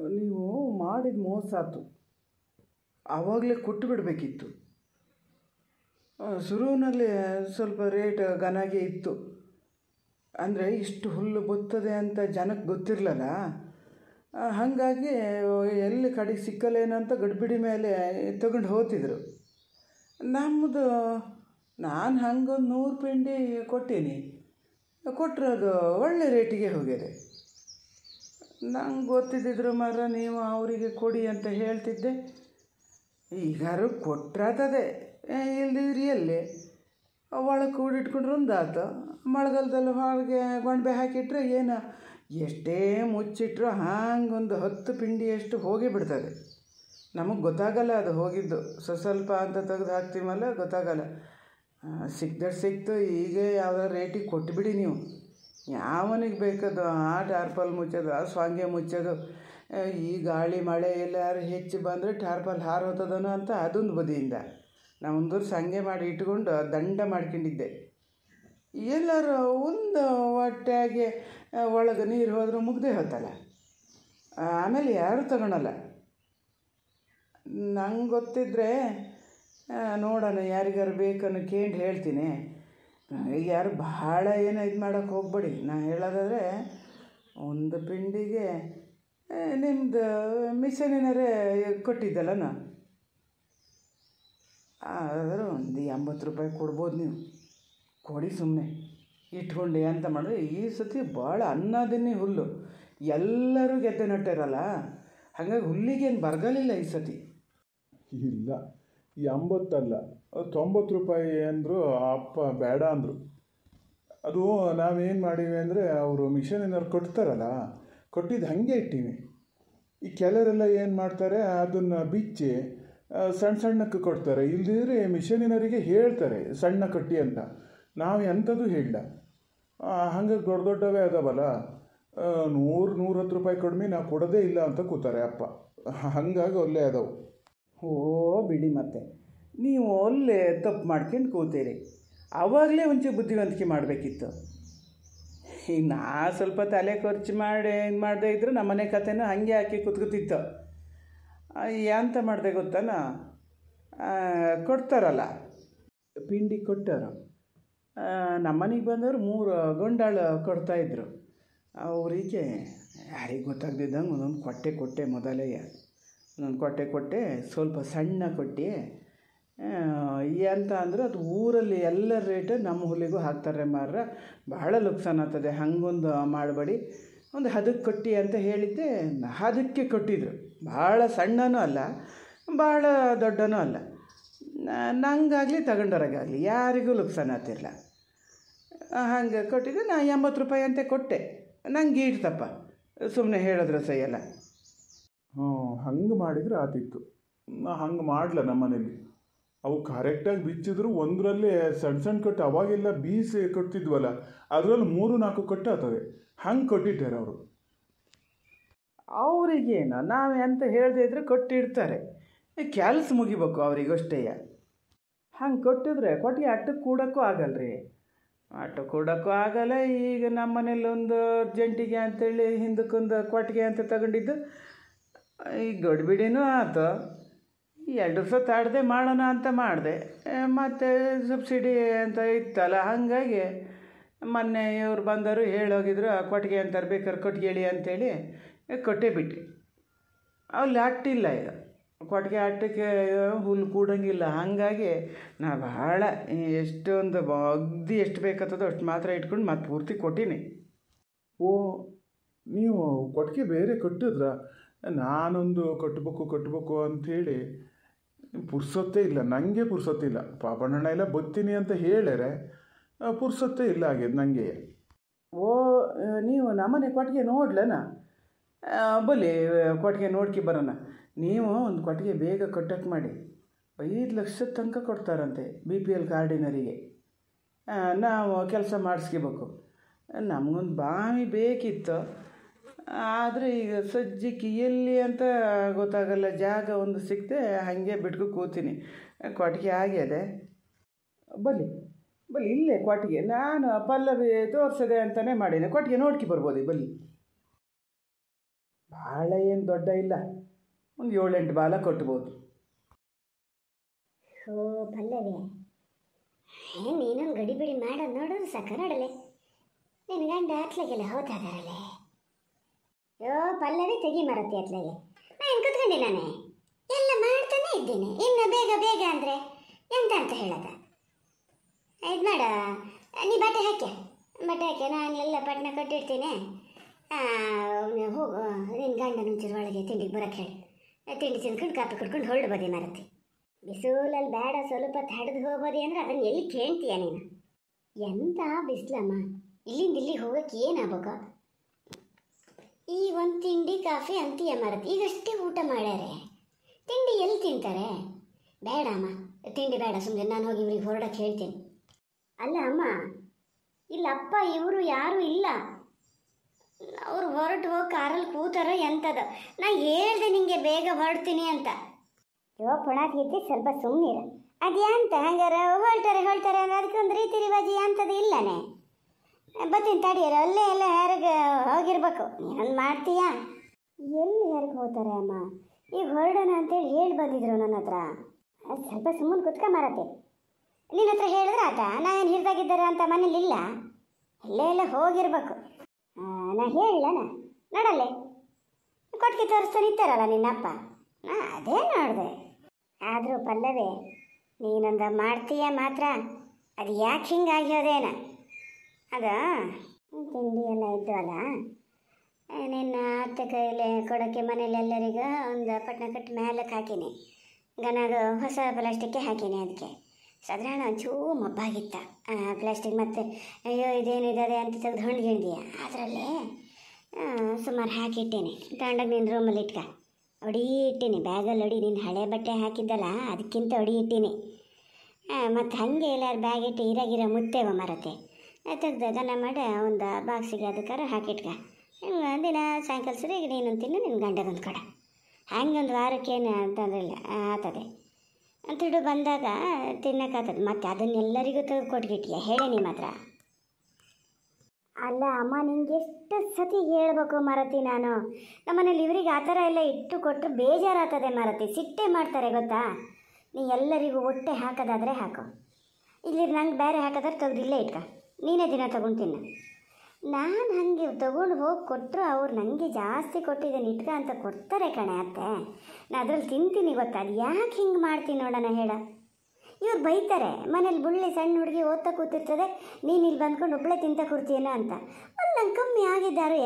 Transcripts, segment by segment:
ನೀವು ಮಾಡಿದ ಮೋಸ ಆಯ್ತು. ಆವಾಗಲೇ ಕೊಟ್ಟು ಬಿಡಬೇಕಿತ್ತು. ಶುರುವಿನಲ್ಲಿ ಸ್ವಲ್ಪ ರೇಟ್ ಘನಾಗೆ ಇತ್ತು. ಅಂದರೆ ಇಷ್ಟು ಹುಲ್ಲು ಬರ್ತದೆ ಅಂತ ಜನಕ್ಕೆ ಗೊತ್ತಿರಲಿಲ್ಲ. ಹಾಗಾಗಿ ಎಲ್ಲಿ ಕಡೆಗೆ ಸಿಕ್ಕಲ್ಲೇನಂತ ಗಡ್ಬಿಡಿ ಮೇಲೆ ತಗೊಂಡು ಹೋಗ್ತಿದ್ರು. ನಮ್ಮದು ನಾನು ಹಂಗೊಂದು 100 ಪಿಂಡಿ ಕೊಟ್ಟೀನಿ. ಕೊಟ್ಟರೆ ಅದು ಒಳ್ಳೆ ರೇಟಿಗೆ ಹೋಗಿದೆ. ನಂಗೆ ಗೊತ್ತಿದ್ದಿದ್ರು ಮಾತ್ರ ನೀವು ಅವರಿಗೆ ಕೊಡಿ ಅಂತ ಹೇಳ್ತಿದ್ದೆ. ಈಗಾರು ಕೊಟ್ರಾತದೆ, ಇಲ್ದಿದ್ರಿ ಎಲ್ಲಿ ಒಳಗೆ ಕೂಡಿಟ್ಕೊಂಡ್ರೆ ಒಂದಾತು. ಮಳೆಗಾಲದಲ್ಲಿ ಹೊರಗೆ ಗೊಂಬೆ ಹಾಕಿಟ್ರೆ ಏನು ಎಷ್ಟೇ ಮುಚ್ಚಿಟ್ರು ಹಾಗೊಂದು 10 ಪಿಂಡಿಯಷ್ಟು ಹೋಗಿ ಬಿಡ್ತದೆ. ನಮಗೆ ಗೊತ್ತಾಗಲ್ಲ ಅದು ಹೋಗಿದ್ದು. ಸ್ವಲ್ಪ ಅಂತ ತೆಗೆದು ಹಾಕ್ತೀವಲ್ಲ, ಗೊತ್ತಾಗಲ್ಲ. ಸಿಕ್ತು. ಈಗ ಯಾವ್ದಾರು ರೇಟಿಗೆ ಕೊಟ್ಟುಬಿಡಿ ನೀವು. ಯಾವನಿಗೆ ಬೇಕದು ಆ ಟಾರ್ಪಲ್ ಮುಚ್ಚೋದು, ಆ ಸ್ವಾಂಗೆ ಮುಚ್ಚೋದು. ಈ ಗಾಳಿ ಮಳೆ ಎಲ್ಲಾರು ಹೆಚ್ಚು ಬಂದರೆ ಟಾರ್ಪಲ್ ಹಾರೋತದನೋ ಅಂತ ಅದೊಂದು ಬದಿಯಿಂದ ನಾವೊಂದು ಸಂಗೆ ಮಾಡಿ ಇಟ್ಕೊಂಡು ದಂಡ ಮಾಡ್ಕೊಂಡಿದ್ದೆ. ಎಲ್ಲರೂ ಒಂದು ಹೊಟ್ಟೆಗೆ ಒಳಗೆ ನೀರು ಹೋದ್ರೆ ಮುಗ್ದೇ ಹೋತಲ್ಲ. ಆಮೇಲೆ ಯಾರೂ ತಗೊಳಲ್ಲ. ನಂಗೆ ಗೊತ್ತಿದ್ದರೆ ನೋಡೋಣ, ಯಾರಿಗಾರು ಬೇಕನ್ನು ಕೇಳಿ ಹೇಳ್ತೀನಿ. ಈಗ ಯಾರು ಭಾಳ ಏನೋ ಇದು ಮಾಡೋಕ್ಕೆ ಹೋಗ್ಬೇಡಿ. ನಾನು ಹೇಳೋದಾದರೆ ಒಂದು ಪಿಂಡಿಗೆ ನಿಮ್ಮದು ಮಿಷನಿನರೇ ಕೊಟ್ಟಿದ್ದಲ್ಲ, ನಾನು ಆದರೂ ಒಂದು 80 ರೂಪಾಯಿ ಕೊಡ್ಬೋದು. ನೀವು ಕೊಡಿ, ಸುಮ್ಮನೆ ಇಟ್ಕೊಂಡು ಅಂತ ಮಾಡಿದ್ರೆ. ಈ ಸತಿ ಭಾಳ ಅನ್ನದನ್ನೇ ಹುಲ್ಲು ಎಲ್ಲರೂ ಗೆದ್ದೆ ನಟ್ಟಿರಲ್ಲ, ಹಾಗಾಗಿ ಹುಲ್ಲಿಗೇನು ಬರಗಲಿಲ್ಲ ಈ ಸತಿ. ಇಲ್ಲ, 80 ಅಲ್ಲ 90 ರೂಪಾಯಿ ಅಂದರು. ಅಪ್ಪ ಬೇಡ ಅಂದರು. ಅದು ನಾವೇನು ಮಾಡೀವಿ ಅಂದರೆ, ಅವರು ಮಿಷನಿನವ್ರು ಕೊಡ್ತಾರಲ್ಲ, ಕೊಟ್ಟಿದ್ದು ಹಾಗೆ ಇಟ್ಟೀವಿ. ಈ ಕೆಲವರೆಲ್ಲ ಏನು ಮಾಡ್ತಾರೆ, ಅದನ್ನು ಬಿಚ್ಚಿ ಸಣ್ಣಕ್ಕೆ ಕೊಡ್ತಾರೆ. ಇಲ್ದಿದ್ರೆ ಮಿಷನಿನವರಿಗೆ ಹೇಳ್ತಾರೆ ಸಣ್ಣ ಕಟ್ಟಿ ಅಂತ. ನಾವು ಎಂಥದ್ದು ಹೇಳಿಲ್ಲ. ಹಾಗಾಗಿ ದೊಡ್ಡವೇ ಅದಾವಲ್ಲ, 100-110 ರೂಪಾಯಿ ಕಡಿಮೆ ನಾವು ಕೊಡೋದೇ ಇಲ್ಲ ಅಂತ ಕೂತಾರೆ ಅಪ್ಪ. ಹಾಗಾಗಿ ಒಳ್ಳೆ ಅದಾವು. ಬಿಡಿ, ಮತ್ತೆ ನೀವು ಒಳ್ಳೆ ತಪ್ಪು ಮಾಡ್ಕೊಂಡು ಕೂತೀರಿ. ಆವಾಗಲೇ ಒಂಚೂರು ಬುದ್ಧಿವಂತಿಕೆ ಮಾಡಬೇಕಿತ್ತು. ಈಗ ನಾ ಸ್ವಲ್ಪ ತಲೆ ಖರ್ಚು ಮಾಡಿ ಏನು ಮಾಡದೇ ಇದ್ದರೆ ನಮ್ಮನೆ ಕತೆನೂ ಹಾಗೆ ಹಾಕಿ ಕೂತ್ಕೊತಿತ್ತು. ಎಂತ ಮಾಡಿದೆ ಗೊತ್ತಾನ, ಕೊಡ್ತಾರಲ್ಲ ಪಿಂಡಿ ಕೊಟ್ಟರು. ನಮ್ಮನೆಗೆ ಬಂದವರು 3 ಗೊಂಡಾಳು ಕೊಡ್ತಾಯಿದ್ರು. ಅವರಿಗೆ ಯಾರಿಗೆ ಗೊತ್ತಾಗ್ದಿದ್ದಂಗೆ ಒಂದೊಂದು ಕೊಟ್ಟೆ ಮೊದಲೇ ಒಂದೊಂದು ಕೊಟ್ಟೆ ಸ್ವಲ್ಪ ಸಣ್ಣ ಕೊಟ್ಟು. ಎಂತ ಅಂದರೆ ಅದು ಊರಲ್ಲಿ ಎಲ್ಲ ರೇಟ್ ನಮ್ಮ ಹುಲ್ಲಿಗೂ ಹಾಕ್ತಾರೆ ಮಾರ್ರೆ, ಬಹಳ ಲುಕ್ಸಾನ್ ಆಗ್ತದೆ. ಹಂಗೊಂದು ಮಾಡಬೇಡಿ, ಒಂದು 10 ಕೊಟ್ಟಿ ಅಂತ ಹೇಳಿದ್ದೆ. 10ಕ್ಕೆ ಕೊಟ್ಟಿದ್ರು. ಭಾಳ ಸಣ್ಣನೂ ಅಲ್ಲ, ಭಾಳ ದೊಡ್ಡನೂ ಅಲ್ಲ. ನಂಗಾಗಲಿ ತಗೊಂಡವ್ರಿಗಾಗಲಿ ಯಾರಿಗೂ ಲುಕ್ಸಾನ್ ಆಗ್ತಿರಲ್ಲ. ಹಂಗೆ ಕೊಟ್ಟಿದ್ದೆ. ನಾ 80 ರೂಪಾಯಿ ಅಂತ ಕೊಟ್ಟೆ. ನಂಗೆ ಇಡ್ತಪ್ಪ, ಸುಮ್ಮನೆ ಹೇಳಿದ್ರೆ ಸಹಿಯಲ್ಲ. ಹಂಗೆ ಮಾಡಿದರೆ ಆತಿತ್ತು. ನಾ ಹಂಗೆ ಮಾಡಲ. ನಮ್ಮ ಮನೇಲಿ ಅವು ಕರೆಕ್ಟಾಗಿ ಬಿಚ್ಚಿದ್ರು ಒಂದರಲ್ಲೇ ಸಣ್ಣ ಕೊಟ್ಟು ಅವಾಗೆಲ್ಲ ಬೀಸಿ ಕೊಡ್ತಿದ್ವಲ್ಲ, ಅದರಲ್ಲಿ 3-4 ಕೊಟ್ಟು ಆಗ್ತದೆ. ಹಂಗೆ ಕೊಟ್ಟಿದ್ದಾರೆ ಅವರು. ಅವರಿಗೇನು ನಾವು ಎಂತ ಹೇಳದೇ ಇದ್ರೆ ಕೊಟ್ಟಿಡ್ತಾರೆ. ಕೆಲಸ ಮುಗಿಬೇಕು ಅವರಿಗಷ್ಟೇ. ಹಂಗೆ ಕೊಟ್ಟಿದ್ರೆ ಕೊಟ್ಟಿಗೆ ಅಟ್ಟಕ್ಕೆ ಕೂಡೋಕ್ಕೂ ಆಗಲ್ರಿ. ಕೂಡೋಕ್ಕೂ ಆಗಲ್ಲ. ಈಗ ನಮ್ಮ ಮನೇಲಿ ಒಂದು ಅರ್ಜೆಂಟಿಗೆ ಅಂತೇಳಿ ಹಿಂದಕ್ಕೊಂದು ಕೊಟ್ಟಿಗೆ ಅಂತ ತಗೊಂಡಿದ್ದು. ಈಗ ಗಡ್ಬಿಡಿನೂ ಆಯ್ತು. 2 ವರ್ಷ ತಾಡದೆ ಮಾಡೋಣ ಅಂತ ಮಾಡಿದೆ. ಮತ್ತು ಸಬ್ಸಿಡಿ ಅಂತ ಇತ್ತಲ್ಲ, ಹಾಗಾಗಿ ಮೊನ್ನೆ ಇವ್ರು ಬಂದರು ಹೇಳೋಗಿದ್ರು, ಕೊಟ್ಟಿಗೆ ಅಂತಾರೆ ಬೇಕಾದ್ರೆ ಕೊಟ್ಟಿಗೆ ಹೇಳಿ ಅಂಥೇಳಿ ಕೊಟ್ಟೇ ಬಿಟ್ಟು. ಅಲ್ಲಿ ಅಟ್ಟಿಲ್ಲ. ಈಗ ಕೊಟ್ಟಿಗೆ ಅಟ್ಟಕ್ಕೆ ಹುಲ್ಲು ಕೂಡಂಗಿಲ್ಲ. ಹಾಗಾಗಿ ನಾ ಭಾಳ ಎಷ್ಟೊಂದು ಅಗ್ದಿ ಎಷ್ಟು ಬೇಕಾಗ್ತದೋ ಅಷ್ಟು ಮಾತ್ರ ಇಟ್ಕೊಂಡು ಮತ್ತೆ ಪೂರ್ತಿ ಕೊಟ್ಟೀನಿ. ನೀವು ಕೊಟ್ಟಿಗೆ ಬೇರೆ ಕೊಟ್ಟಿದ್ರ? ನಾನೊಂದು ಕಟ್ಟಬೇಕು ಅಂಥೇಳಿ ಪುರ್ಸೊತ್ತೇ ಇಲ್ಲ. ನನಗೆ ಪುರ್ಸೊತ್ತಿಲ್ಲ. ಪಾಪಣ್ಣ ಎಲ್ಲ ಬತ್ತೀನಿ ಅಂತ ಹೇಳ್ಯಾರೆ, ಪುರ್ಸೊತ್ತೇ ಇಲ್ಲ ಆಗ್ಯದ ನನಗೆ. ನೀವು ನಮ್ಮನೆ ಕೊಟ್ಟಿಗೆ ನೋಡ್ಲನ? ಬಲ್ಲಿ ಕೊಟ್ಟಿಗೆ ನೋಡ್ಕಿ ಬರೋಣ. ನೀವು ಒಂದು ಕೊಟ್ಟಿಗೆ ಬೇಗ ಕಟ್ಟಕ್ಕೆ ಮಾಡಿ. 5 ಲಕ್ಷದ ತನಕ ಕೊಡ್ತಾರಂತೆ BPL ಕಾರ್ಡಿನರಿಗೆ. ನಾವು ಕೆಲಸ ಮಾಡಿಸ್ಕೋಬೇಕು. ನಮಗೊಂದು ಬಾವಿ ಬೇಕಿತ್ತು, ಆದರೆ ಈಗ ಸಜ್ಜಿಗೆ ಎಲ್ಲಿ ಅಂತ ಗೊತ್ತಾಗಲ್ಲ. ಜಾಗ ಒಂದು ಸಿಕ್ಕದೆ ಹಾಗೆ ಬಿಟ್ಕೊ ಕೂತೀನಿ. ಕೊಟ್ಟಿಗೆ ಆಗ್ಯದೆ. ಬಲ್ಲಿ ಇಲ್ಲೇ ಕೊಟ್ಟಿಗೆ ನಾನು ಪಲ್ಲವಿ ತೋರಿಸದೆ ಅಂತಲೇ ಮಾಡೀನಿ. ಕೊಟ್ಟಿಗೆ ನೋಡ್ಕಿ ಬರ್ಬೋದು. ಬಲ್ಲಿ ಭಾಳ ಭಾಳ ಏನು ದೊಡ್ಡ ಇಲ್ಲ, ಒಂದು 7-8 ಬಾಲ ಕಟ್ಬೋದು. ಓ ಪಲ್ಲವಿ, ನೀನೊಂದು ಗಡಿಬಿಡಿ ಮಾಡೋದು ನೋಡೋದು ಸಾಕ ನೋಡಲೆ. ನಿನ್ನ ಗಂಡ ಅತ್ಲಾಗೆಲ್ಲ ಹೋದಾದಾರಲ್ಲೇ. ಯೋ ಪಲ್ಲವಿ, ತೆಗಿ ಮರತಿ ಅತ್ಲಾಗೆ. ನಾನು ಕುತ್ಕೊಂಡೆ, ನಾನೇ ಎಲ್ಲ ಮಾಡ್ತಾನೆ ಇದ್ದೀನಿ. ಇನ್ನು ಬೇಗ ಬೇಗ ಅಂದರೆ ಎಂತ ಅಂತ ಹೇಳೋದ? ಇದು ಮಾಡ, ನೀ ಬಟ್ಟೆ ಹಾಕ್ಯ, ನಾನು ಎಲ್ಲ ಪಟ್ನ ಕಟ್ಟಿರ್ತೀನಿ. ಹೋಗು, ನಿನ್ನ ಗಂಡನ ಒಂಚೂರು ಒಳಗೆ ತಿಂಡಿಗೆ ಬರೋಕ್ಕೆ ಹೇಳಿ. ತಿಂಡಿ ತಿಂದ್ಕೊಂಡು ಕಾಪಿ ಕುಡ್ಕೊಂಡು ಹೊರಡ್ಬೋದಿ ಮರತಿ. ಬಿಸಿಲಲ್ಲಿ ಬೇಡ, ಸ್ವಲ್ಪ ತಡೆದು ಹೋಗ್ಬೋದಿ ಅಂದರೆ ಅದನ್ನು ಎಲ್ಲಿ ಕೇಳ್ತೀಯ ನೀನು? ಎಂತ ಬಿಸಿಲಮ್ಮ, ಇಲ್ಲಿಂದ ಇಲ್ಲಿ ಹೋಗೋಕ್ಕೆ ಏನಾಗಬೇಕು? ಈಗ ಒಂದು ತಿಂಡಿ ಕಾಫಿ ಅಂತೀಯ ಮರತಿ. ಈಗಷ್ಟೇ ಊಟ ಮಾಡ್ಯಾರೆ, ತಿಂಡಿ ಎಲ್ಲಿ ತಿಂತಾರೆ? ಬೇಡ ಅಮ್ಮ, ತಿಂಡಿ ಬೇಡ, ಸುಮ್ಮನೆ ನಾನು ಹೋಗಿ ಇವ್ರಿಗೆ ಹೊರಡಕ್ಕೆ ಹೇಳ್ತೀನಿ. ಅಲ್ಲ ಅಮ್ಮ, ಇಲ್ಲ ಅಪ್ಪ ಇವರು ಯಾರೂ ಇಲ್ಲ, ಅವ್ರು ಹೊರಟು ಹೋಗಿ ಕಾರಲ್ಲಿ ಕೂತಾರೋ ಎಂಥದ. ನಾ ಹೇಳ್ದೆ ನಿಂಗೆ ಬೇಗ ಹೊರಡ್ತೀನಿ ಅಂತ. ಯೋ ಪುಣಾಕೀರ್ತಿ, ಸ್ವಲ್ಪ ಸುಮ್ಮನಿರ. ಅದ್ಯಾಂತ ಹಂಗಾರ ಹೊಳ್ತಾರೆ ಅಂದ್ರೆ ಅದಕ್ಕೊಂದು ರೀತಿ ರಿವಾಜಿ ಅಂಥದ್ದು ಇಲ್ಲನೇ. ಬರ್ತೀನಿ ತಡಿಯರ, ಅಲ್ಲೇ ಎಲ್ಲ ಯಾರಿಗೆ ಹೋಗಿರ್ಬೇಕು. ನೀನೊಂದು ಮಾಡ್ತೀಯಾ? ಎಲ್ಲಿ ಯಾರಿಗೆ ಹೋಗ್ತಾರೆ ಅಮ್ಮ? ಈಗ ಹೊರಡೋಣ ಅಂತೇಳಿ ಹೇಳಿ ಬಂದಿದ್ರು ನನ್ನ ಹತ್ರ. ಅದು ಸ್ವಲ್ಪ ಸುಮ್ಮನೆ ಕುತ್ಕೊಂಬರತ್ತೆ. ನಿನ್ನ ಹತ್ರ ಹೇಳಿದ್ರೆ ಆತ, ನಾನು ಹಿರಿದಾಗಿದ್ದಾರೆ ಅಂತ ಮನೇಲಿ ಇಲ್ಲ, ಎಲ್ಲ ಹೋಗಿರ್ಬೇಕು. ನಾ ಹೇಳಿಲ್ಲನ ನೋಡಲ್ಲೇ, ಕೊಟ್ಟಿಗೆ ತೋರಿಸ್ತಾ ನಿಂತಾರಲ್ಲ ನಿನ್ನಪ್ಪ. ಅದೇ ನೋಡಿದೆ. ಆದರೂ ಪಲ್ಲವಿ, ನೀನೊಂದು ಮಾಡ್ತೀಯ ಮಾತ್ರ. ಅದು ಯಾಕೆ ಹಿಂಗಾಗ್ಯೋದೇನ? ಅದು ತಿಂಡಿ ಎಲ್ಲ ಇದ್ದವಲ್ಲ, ನಿನ್ನ ಅತ್ತೆ ಕೈಯಲ್ಲಿ ಕೊಡೋಕ್ಕೆ ಮನೇಲೆಲ್ಲರಿಗೂ ಒಂದು ಪಟ್ನ ಕಟ್ಟಿ ಮೇಲಕ್ಕೆ ಹಾಕೀನಿ. ಗನಾಗ ಹೊಸ ಪ್ಲಾಸ್ಟಿಕ್ಕೆ ಹಾಕೀನಿ. ಅದಕ್ಕೆ ಸಾಧಾರಣ ಒಂಚೂರು ಮಬ್ಬಾಗಿತ್ತ ಪ್ಲಾಸ್ಟಿಕ್. ಮತ್ತು ಅಯ್ಯೋ ಇದೇನಿದೆ ಅಂತ ತೆಗೆದು ಹೊಂಡ್ಗಿಂಡಿಯ ಅದರಲ್ಲೇ ಸುಮಾರು ಹಾಕಿಟ್ಟೇನೆ. ತಗೊಂಡಾಗ ನಿನ್ನ ರೂಮಲ್ಲಿ ಇಟ್ಕ ಅಡಿ ಇಟ್ಟೀನಿ. ಬ್ಯಾಗಲ್ಲಿ ಅಡಿ, ನಿನ್ನ ಹಳೆ ಬಟ್ಟೆ ಹಾಕಿದ್ದಲ್ಲ ಅದಕ್ಕಿಂತ ಅಡಿ ಇಟ್ಟೀನಿ. ಮತ್ತು ಹಾಗೆ ಎಲ್ಲಾರು ಬ್ಯಾಗ್ ಇಟ್ಟು ಇರಾಗಿರೋ ಮುತ್ತೇವ ಮರತೆ ತೆಗ್ದು ದನ ಮಾಡಿ ಒಂದು ಬಾಕ್ಸಿಗೆ ಅದಕ್ಕಾರ ಹಾಕಿಟ್ಕ. ದಿನ ಸಾಯಂಕಾಲ ಸರಿ ಈಗ ನೀನು ತಿನ್ನು, ನಿನ್ನ ಗಂಡಗೊಂದು ಕೊಡ. ಹಂಗೊಂದು ವಾರಕ್ಕೇನು ಅಂತಂದ್ರಿಲ್ಲ ಆತದೆ ಅಂತಿಡು ಬಂದಾಗ ತಿನ್ನೋಕ್ಕಾಗ್ತದೆ. ಮತ್ತು ಅದನ್ನೆಲ್ಲರಿಗೂ ತೆಗೆದು ಕೊಟ್ಗಿಟ್ಟಿಯ ಹೇಳಿ ನಿಮ್ಮ ಹತ್ರ. ಅಲ್ಲ ಅಮ್ಮ, ನಿಂಗೆ ಎಷ್ಟು ಸತಿ ಹೇಳ್ಬೇಕು ಮರತಿ ನಾನು. ನಮ್ಮನೇಲಿ ಇವರಿಗೆ ಆ ಥರ ಎಲ್ಲ ಇಟ್ಟು ಕೊಟ್ಟರು ಬೇಜಾರಾಗ್ತದೆ ಮರತಿ, ಸಿಟ್ಟೆ ಮಾಡ್ತಾರೆ ಗೊತ್ತಾ. ನೀ ಎಲ್ಲರಿಗೂ ಹೊಟ್ಟೆ ಹಾಕೋದಾದರೆ ಹಾಕೋ, ಇಲ್ಲಿ ನಂಗೆ ಬೇರೆ ಹಾಕೋದಾದ್ರೆ ತೆಗ್ದಿಲ್ಲೇ ಇಟ್ಕ, ನೀನೇ ದಿನ ತೊಗೊಂಡು ತಿನ್ನು. ನಾನು ಹಾಗೆ ತೊಗೊಂಡು ಹೋಗಿ ಕೊಟ್ಟರು ಅವ್ರು ನನಗೆ ಜಾಸ್ತಿ ಕೊಟ್ಟಿದ್ದೇನೆ ಇಟ್ಕ ಅಂತ ಕೊಡ್ತಾರೆ ಕಣೆ ಅತ್ತೆ. ನಾನು ಅದ್ರಲ್ಲಿ ತಿಂತೀನಿ ಗೊತ್ತಾ. ಅದು ಯಾಕೆ ಹಿಂಗೆ ಮಾಡ್ತೀನಿ ನೋಡೋಣ ಹೇಳ. ಇವ್ರು ಬೈತಾರೆ, ಮನೇಲಿ ಬುಳ್ಳಿ ಸಣ್ಣ ಹುಡುಗಿ ಓದ್ತಾ ಕೂತಿರ್ತದೆ, ನೀನು ಇಲ್ಲಿ ಬಂದ್ಕೊಂಡು ಒಬ್ಬಳೇ ತಿಂತ ಕೊಡ್ತೀಯೇನೋ ಅಂತ. ಒಂದು ನಂಗೆ ಕಮ್ಮಿ ಆಗಿದ್ದಾರೋ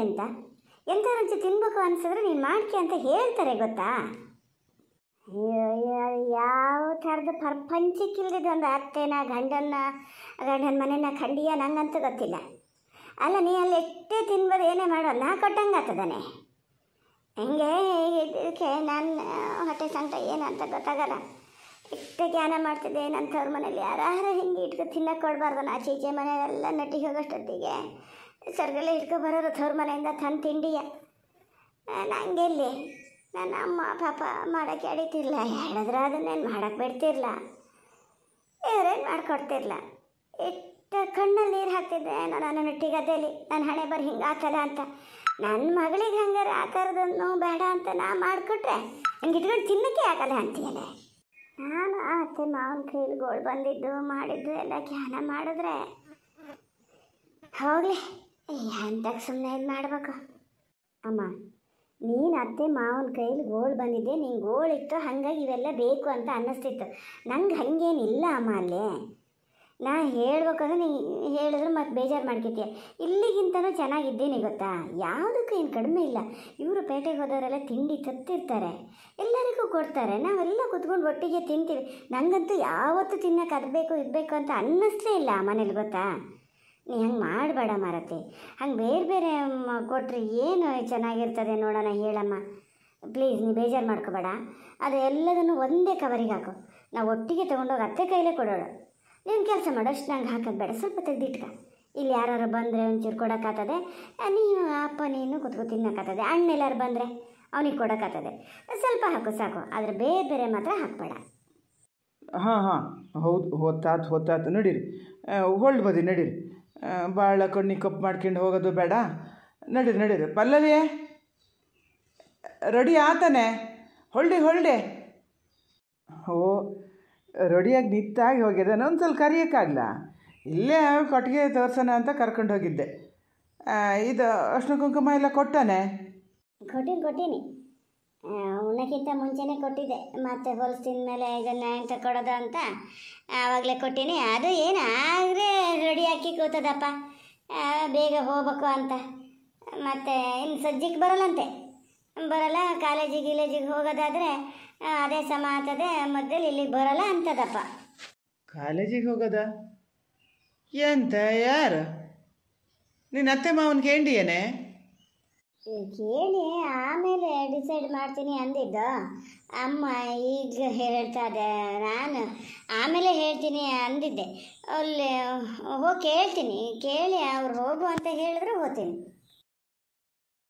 ಎಂಥ ರುಚಿ ತಿನ್ಬೇಕು ಅನಿಸಿದ್ರೆ ನೀನು ಮಾಡ್ಕೆ ಅಂತ ಹೇಳ್ತಾರೆ ಗೊತ್ತಾ. ಯಾವ ಥರದ ಪ್ರಪಂಚಕ್ಕಿಲ್ದಿದ್ದು ಒಂದು ಅತ್ತೆನ ಗಂಡನ ಮನೆನ ಖಂಡಿಯ ನಂಗಂತೂ ಗೊತ್ತಿಲ್ಲ. ಅಲ್ಲ, ನೀ ಅಲ್ಲಿ ಎಷ್ಟೇ ತಿನ್ಬೋದು, ಏನೇ ಮಾಡೋ, ನಾ ಕೊಟ್ಟಂಗೆ ಆಗ್ತದಾನೆ. ಹೆಂಗೆ ಇದಕ್ಕೆ ನನ್ನ ಹೊಟ್ಟೆ ಸಂಕಟ ಏನಂತ ಗೊತ್ತಾಗಲ್ಲ. ಇಷ್ಟೇ ಜ್ಞಾನ ಮಾಡ್ತಿದ್ದೆ. ಏನಂತವ್ರ ಮನೇಲಿ ಯಾರು ಹಿಂಗೆ ಇಟ್ಕೊ ತಿನ್ನಕ್ಕೆ ಕೊಡಬಾರ್ದು. ಆಚೆ ಈಚೆ ಮನೆಯೆಲ್ಲ ನಟ್ಟಿಗೆ ಹೋಗೋಷ್ಟೊತ್ತಿಗೆ ಸರ್ಗಲ್ಲೇ ಇಟ್ಕೊ ಬರೋರು ತವ್ರ ಮನೆಯಿಂದ ತಂದು ತಿಂಡಿಯ. ನಂಗೆಲ್ಲಿ ನನ್ನ ಅಮ್ಮ ಪಾಪ ಮಾಡೋಕ್ಕೆ ಅಡಿತಿರ್ಲ, ಹೇಳಿದ್ರೆ ಅದನ್ನೇನು ಮಾಡೋಕ್ಕೆ ಬಿಡ್ತಿರ್ಲ, ಇವರೇನು ಮಾಡಿಕೊಡ್ತಿರ್ಲ. ಇಷ್ಟು ಕಣ್ಣಲ್ಲಿ ನೀರು ಹಾಕ್ತಿದ್ದೆ ನನ್ನ ನಟ್ಟಿಗದ್ದೆಯಲ್ಲಿ. ನನ್ನ ಹಣೆ ಬರ್ ಹಿಂಗೆ ಆಗ್ತದ ಅಂತ. ನನ್ನ ಮಗಳಿಗೆ ಹಂಗಾರೆ ಆ ಥರದನ್ನು ಬೇಡ ಅಂತ ನಾ ಮಾಡಿಕೊಟ್ರೆ ಹಂಗೆ ಇಟ್ಕೊಂಡು ತಿನ್ನೋಕ್ಕೆ ಆಗಲ್ಲ ಅಂತೀಯಲ್ಲ. ನಾನು ಆ ಅತ್ತೆ ಮಾವನ ಕೈಲಿ ಗೋಳು ಬಂದಿದ್ದು ಮಾಡಿದ್ದು ಎಲ್ಲ ಜ್ಞಾನ ಮಾಡಿದ್ರೆ ಹೋಗಲಿ, ಅಂತಕ್ಕೆ ಸುಮ್ಮನೆ ಇದು ಮಾಡಬೇಕು. ಅಮ್ಮ, ನೀನು ಅತ್ತೆ ಮಾವನ ಕೈಲಿ ಗೋಳು ಬಂದಿದ್ದೆ, ನೀನು ಗೋಳಿತ್ತು, ಹಾಗಾಗಿ ಇವೆಲ್ಲ ಬೇಕು ಅಂತ ಅನ್ನಿಸ್ತಿತ್ತು. ನಂಗೆ ಹಾಗೇನಿಲ್ಲ ಅಮ್ಮ. ಅಲ್ಲೇ ನಾ ಹೇಳ್ಬೇಕಂದ್ರೆ ನೀನು ಹೇಳಿದ್ರೆ ಮತ್ತೆ ಬೇಜಾರು ಮಾಡ್ಕೊತೀಯ. ಇಲ್ಲಿಗಿಂತನೂ ಚೆನ್ನಾಗಿದ್ದೀನಿ ಗೊತ್ತಾ, ಯಾವುದಕ್ಕೂ ಏನು ಕಡಿಮೆ ಇಲ್ಲ. ಇವರು ಪೇಟೆಗೆ ಹೋದವರೆಲ್ಲ ತಿಂಡಿ ತತ್ತಿರ್ತಾರೆ, ಎಲ್ಲರಿಗೂ ಕೊಡ್ತಾರೆ, ನಾವೆಲ್ಲ ಕುತ್ಕೊಂಡು ಒಟ್ಟಿಗೆ ತಿಂತೀವಿ. ನನಗಂತೂ ಯಾವತ್ತೂ ತಿನ್ನೋಕೆ ಅದು ಬೇಕು ಇದು ಬೇಕು ಅಂತ ಅನ್ನಿಸ್ಲೇ ಇಲ್ಲ ಆ ಮನೇಲಿ ಗೊತ್ತಾ. ನೀ ಹಂಗೆ ಮಾಡಬೇಡ ಮಾರತಿ. ಹಂಗೆ ಬೇರೆ ಬೇರೆ ಕೊಟ್ಟರೆ ಏನು ಚೆನ್ನಾಗಿರ್ತದೆ ನೋಡೋಣ ಹೇಳಮ್ಮ ಪ್ಲೀಸ್. ನೀ ಬೇಜಾರು ಮಾಡ್ಕೋಬೇಡ. ಅದು ಎಲ್ಲದನ್ನು ಒಂದೇ ಕವರಿಗೆ ಹಾಕು, ನಾವು ಒಟ್ಟಿಗೆ ತೊಗೊಂಡೋಗಿ ಅತ್ತೆ ಕೈಲೇ ಕೊಡೋಣ. ನೀನು ಕೆಲಸ ಮಾಡು, ಅಷ್ಟು ನಂಗೆ ಹಾಕೋದು ಬೇಡ, ಸ್ವಲ್ಪ ತೆಗೆದಿಟ್ಕ. ಇಲ್ಲಿ ಯಾರು ಬಂದರೆ ಒಂಚೂರು ಕೊಡೋಕ್ಕಾಗ್ತದೆ, ನೀನು ಅಪ್ಪ ನೀನು ಕುತ್ಕೊ ತಿನ್ನೋಕ್ಕಾಗ್ತದೆ. ಅಣ್ಣ ಎಲ್ಲಾರು ಬಂದರೆ ಅವನಿಗೆ ಕೊಡೋಕ್ಕಾಗ್ತದೆ. ಸ್ವಲ್ಪ ಹಾಕು ಸಾಕು, ಆದರೆ ಬೇರೆ ಬೇರೆ ಮಾತ್ರ ಹಾಕಬೇಡ. ಹಾಂ ಹೌದು, ಹೊತ್ತಾತು ನಡೀರಿ, ಹೊಳ್ಳು ಬದಿ ನಡೀರಿ. ಭಾಳ ಕಣ್ಣಿಗೆ ಕಪ್ಪು ಮಾಡ್ಕೊಂಡು ಹೋಗೋದು ಬೇಡ. ನಡೀರಿ. ಪಲ್ಲವಿ ರೆಡಿ ಆತಾನೆ? ಹೊಳ್ಳಿ. ಓ, ರೆಡಿಯಾಗಿ ನಿತ್ತಾಗಿ ಹೋಗಿದೆ. ಒಂದು ಸ್ವಲ್ಪ ಕರಿಯೋಕ್ಕಾಗಲ್ಲ? ಇಲ್ಲೇ ಕೊಟ್ಟಿಗೆ ತೋರ್ಸೋಣ ಅಂತ ಕರ್ಕೊಂಡು ಹೋಗಿದ್ದೆ. ಇದು ಅರ್ಶಿನ ಕುಂಕುಮ ಎಲ್ಲ ಕೊಟ್ಟಾನೆ? ಕೊಟ್ಟೀನಿ. ಉಣ್ಣಕ್ಕಿಂತ ಮುಂಚೆನೇ ಕೊಟ್ಟಿದ್ದೆ. ಮತ್ತೆ ಹೊಲ್ಸು ತಿಂದಮೇಲೆ ಇದನ್ನು ಎಂತ ಕೊಡೋದು ಅಂತ ಆವಾಗಲೇ ಕೊಟ್ಟೀನಿ. ಅದು ಏನು ಆದರೆ ರೆಡಿ ಹಾಕಿ ಕೂತದಪ್ಪ, ಬೇಗ ಹೋಗ್ಬೇಕು ಅಂತ. ಮತ್ತು ಇನ್ನು ಸಜ್ಜಿಗೆ ಬರಲ್ಲ. ಕಾಲೇಜಿಗೆ ಹೋಗೋದಾದರೆ ಅದೇ ಸಮ ಆಗ್ತದೆ, ಮೊದಲು ಇಲ್ಲಿಗೆ ಬರೋಲ್ಲ ಅಂತದಪ್ಪ. ಕಾಲೇಜಿಗೆ ಹೋಗೋದಾ? ಎಂತ ಯಾರು? ನಿನ್ನ ಅತ್ತೆ ಮಾವನ ಕೇಳಿಯೇನೆ? ಕೇಳಿ ಆಮೇಲೆ ಡಿಸೈಡ್ ಮಾಡ್ತೀನಿ ಅಂದಿದ್ದು. ಅಮ್ಮ ಈಗ ಹೇಳ್ತದೆ, ನಾನು ಆಮೇಲೆ ಹೇಳ್ತೀನಿ ಅಂದಿದ್ದೆ. ಅಲ್ಲಿ ಹೋಗಿ ಕೇಳ್ತೀನಿ. ಕೇಳಿ ಅವ್ರು ಹೋಗು ಅಂತ ಹೇಳಿದ್ರೆ ಹೋಗ್ತೀನಿ.